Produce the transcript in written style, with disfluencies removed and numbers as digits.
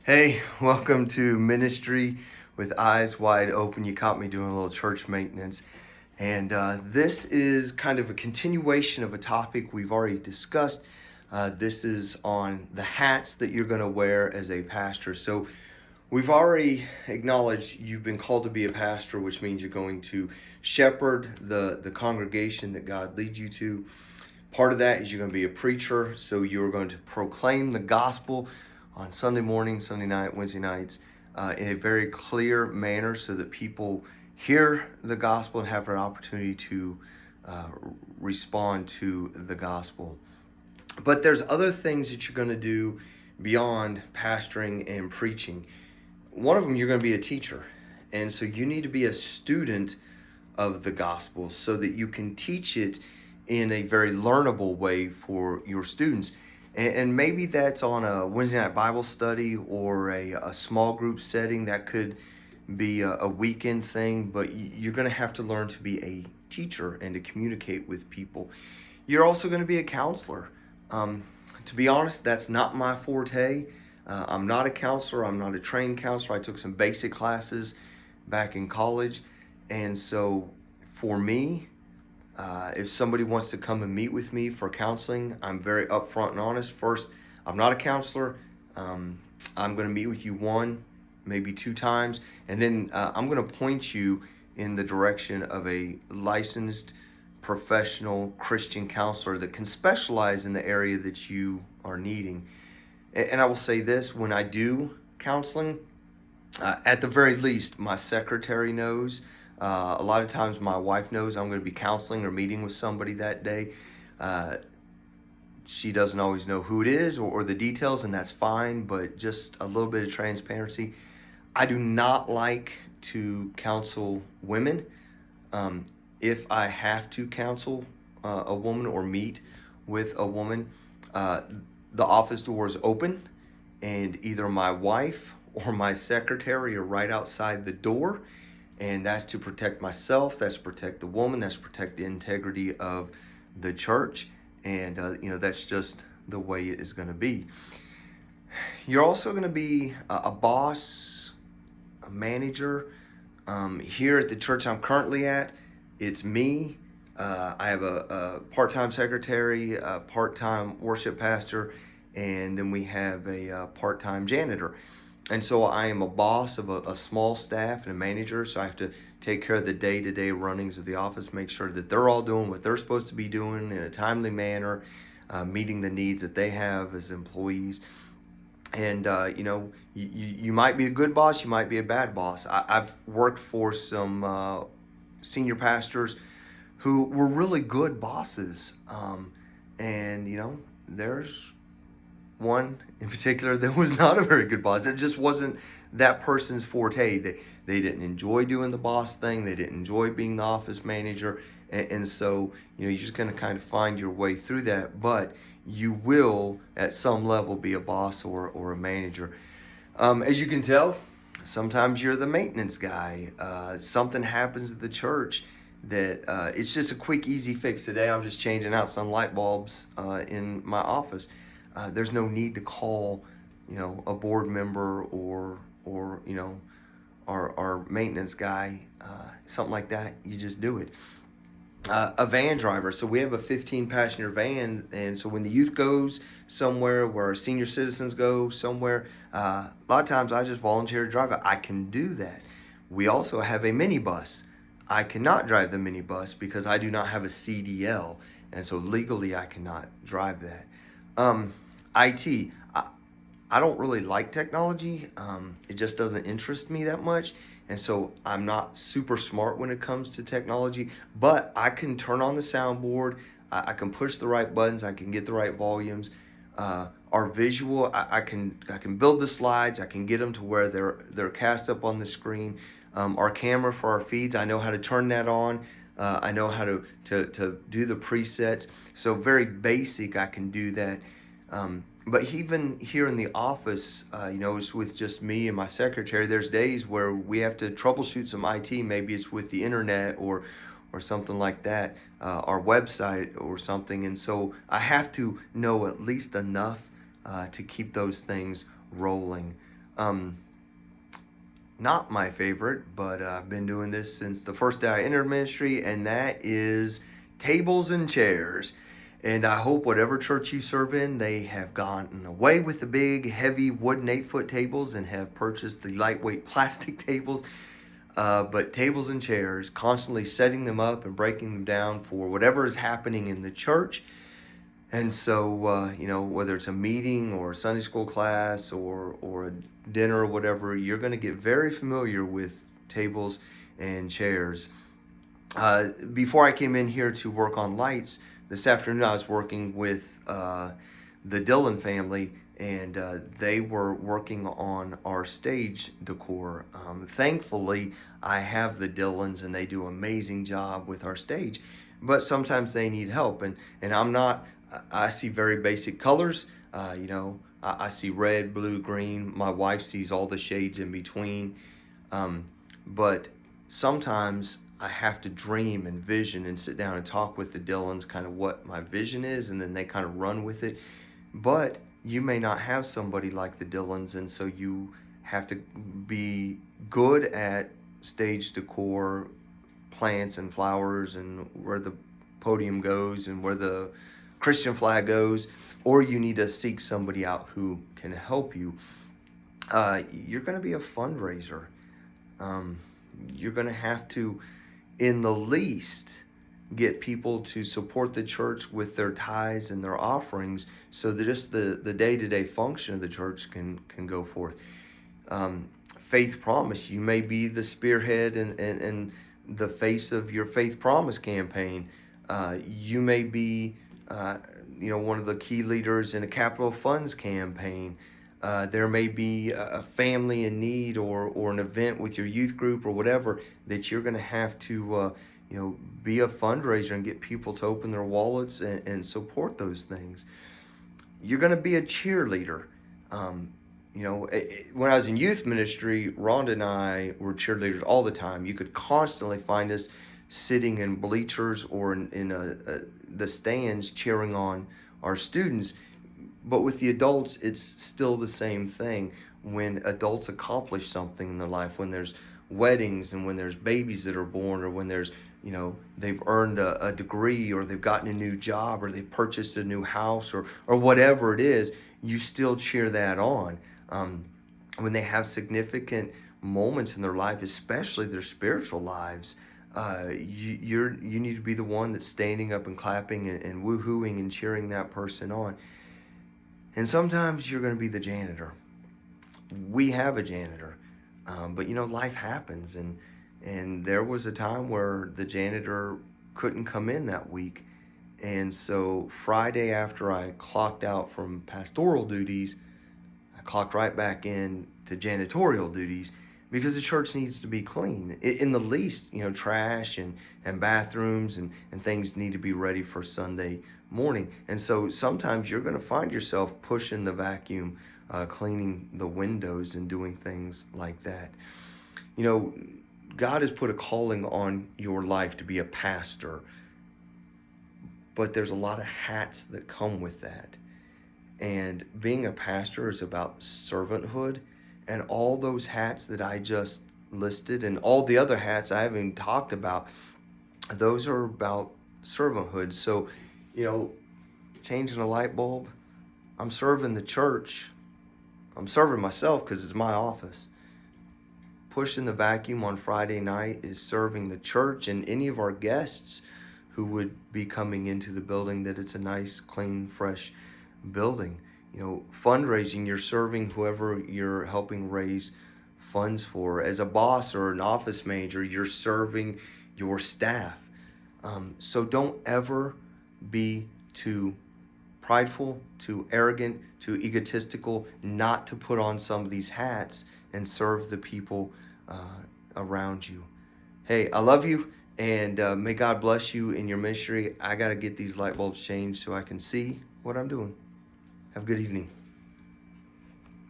Hey, welcome to Ministry with Eyes Wide Open. You caught me doing a little church maintenance. And this is kind of a continuation of a topic we've already discussed. This is on the hats that you're going to wear as a pastor. So we've already acknowledged you've been called to be a pastor, which means you're going to shepherd the congregation that God leads you to. Part of that is you're going to be a preacher, so you're going to proclaim the gospel on Sunday morning, Sunday night, Wednesday nights in a very clear manner so that people hear the gospel and have an opportunity to uh, respond to the gospel. But there's other things that you're going to do beyond pastoring and preaching. One of them, you're going to be a teacher. And so you need to be a student of the gospel so that you can teach it in a very learnable way for your students. And maybe that's on a Wednesday night Bible study or a small group setting. That could be a weekend thing, but you're going to have to learn to be a teacher and to communicate with people. You're also going to be a counselor. To be honest, that's not my forte. I'm not a counselor. I'm not a trained counselor. I took some basic classes back in college. And so for me, if somebody wants to come and meet with me for counseling, I'm very upfront and honest. First, I'm not a counselor. I'm going to meet with you one, maybe two times, and then I'm going to point you in the direction of a licensed professional Christian counselor that can specialize in the area that you are needing. And I will say this, when I do counseling, at the very least, my secretary knows. A lot of times, my wife knows I'm going to be counseling or meeting with somebody that day. Uh, she doesn't always know who it is or the details, and that's fine, but just a little bit of transparency. I do not like to counsel women. Um, if I have to counsel a woman or meet with a woman, uh, the office door is open, and either my wife or my secretary are right outside the door, and that's to protect myself, that's to protect the woman, that's to protect the integrity of the church, and that's just the way it is going to be. You're also going to be a boss, a manager. Here at the church I'm currently at, it's me. I have a part-time secretary, a part-time worship pastor, and then we have a part-time janitor. And so I am a boss of a small staff and a manager, so I have to take care of the day-to-day runnings of the office, make sure that they're all doing what they're supposed to be doing in a timely manner, meeting the needs that they have as employees. And you might be a good boss, you might be a bad boss. I've worked for some senior pastors who were really good bosses, and there's one in particular that was not a very good boss. It just wasn't that person's forte. They didn't enjoy doing the boss thing. They didn't enjoy being the office manager, and so you're just going to kind of find your way through that. But you will, at some level, be a boss or a manager. As you can tell, sometimes you're the maintenance guy. Something happens at the church that it's just a quick, easy fix. Today, I'm just changing out some light bulbs in my office. There's no need to call, a board member or our maintenance guy, something like that. You just do it. A van driver. So we have a 15 passenger van, and so when the youth goes somewhere, where our senior citizens go somewhere, a lot of times I just volunteer to drive it. I can do that. We also have a minibus. I cannot drive the minibus because I do not have a CDL, and so legally I cannot drive that. IT. I don't really like technology. It just doesn't interest me that much. And so I'm not super smart when it comes to technology, but I can turn on the soundboard. I can push the right buttons. I can get the right volumes. Our visual, I can build the slides. I can get them to where they're cast up on the screen. Our camera for our feeds, I know how to turn that on. I know how to do the presets. So very basic, I can do that. But even here in the office, it's with just me and my secretary. There's days where we have to troubleshoot some IT. Maybe it's with the internet or something like that, our website or something. And so I have to know at least enough to keep those things rolling. Um, Not my favorite, but I've been doing this since the first day I entered ministry, and that is tables and chairs. And I hope whatever church you serve in, they have gotten away with the big, heavy wooden 8-foot tables and have purchased the lightweight plastic tables. But tables and chairs, constantly setting them up and breaking them down for whatever is happening in the church. And so, whether it's a meeting or a Sunday school class or a dinner or whatever, you're going to get very familiar with tables and chairs. Before I came in here to work on lights, this afternoon I was working with the Dillon family, and they were working on our stage decor. Thankfully, I have the Dillons, and they do an amazing job with our stage. But sometimes they need help, and I'm not. I see very basic colors. I see red, blue, green. My wife sees all the shades in between. But sometimes I have to dream and vision and sit down and talk with the Dillons, kind of what my vision is, and then they kind of run with it. But you may not have somebody like the Dillons, and so you have to be good at stage decor, plants and flowers, and where the podium goes and where the Christian flag goes, or you need to seek somebody out who can help you. You're going to be a fundraiser. Um, you're going to have to, in the least, get people to support the church with their tithes and their offerings, so that just the day-to-day function of the church can go forth. Faith Promise, you may be the spearhead and the face of your Faith Promise campaign. You may be one of the key leaders in a capital funds campaign. There may be a family in need, or an event with your youth group or whatever, that you're going to have to be a fundraiser and get people to open their wallets and support those things. You're going to be a cheerleader. When I was in youth ministry, Rhonda and I were cheerleaders all the time. You could constantly find us sitting in bleachers or in the stands cheering on our students. But with the adults, it's still the same thing. When adults accomplish something in their life, when there's weddings and when there's babies that are born, or when there's, they've earned a degree, or they've gotten a new job, or they've purchased a new house, or whatever it is, you still cheer that on. When they have significant moments in their life, especially their spiritual lives, you need to be the one that's standing up and clapping and woohooing and cheering that person on. And sometimes you're going to be the janitor. We have a janitor, but life happens, and there was a time where the janitor couldn't come in that week, and so Friday, after I clocked out from pastoral duties, I clocked right back in to janitorial duties, because the church needs to be clean. In the least, trash and bathrooms and things need to be ready for Sunday morning. And so sometimes you're going to find yourself pushing the vacuum, cleaning the windows and doing things like that. God has put a calling on your life to be a pastor, but there's a lot of hats that come with that. And being a pastor is about servanthood, and all those hats that I just listed and all the other hats I haven't even talked about, those are about servanthood. So, changing a light bulb, I'm serving the church. I'm serving myself because it's my office. Pushing the vacuum on Friday night is serving the church and any of our guests who would be coming into the building, that it's a nice, clean, fresh building. Fundraising, you're serving whoever you're helping raise funds for. As a boss or an office manager, you're serving your staff. So don't ever be too prideful, too arrogant, too egotistical, not to put on some of these hats and serve the people around you. Hey, I love you, and may God bless you in your ministry. I got to get these light bulbs changed so I can see what I'm doing. Have a good evening.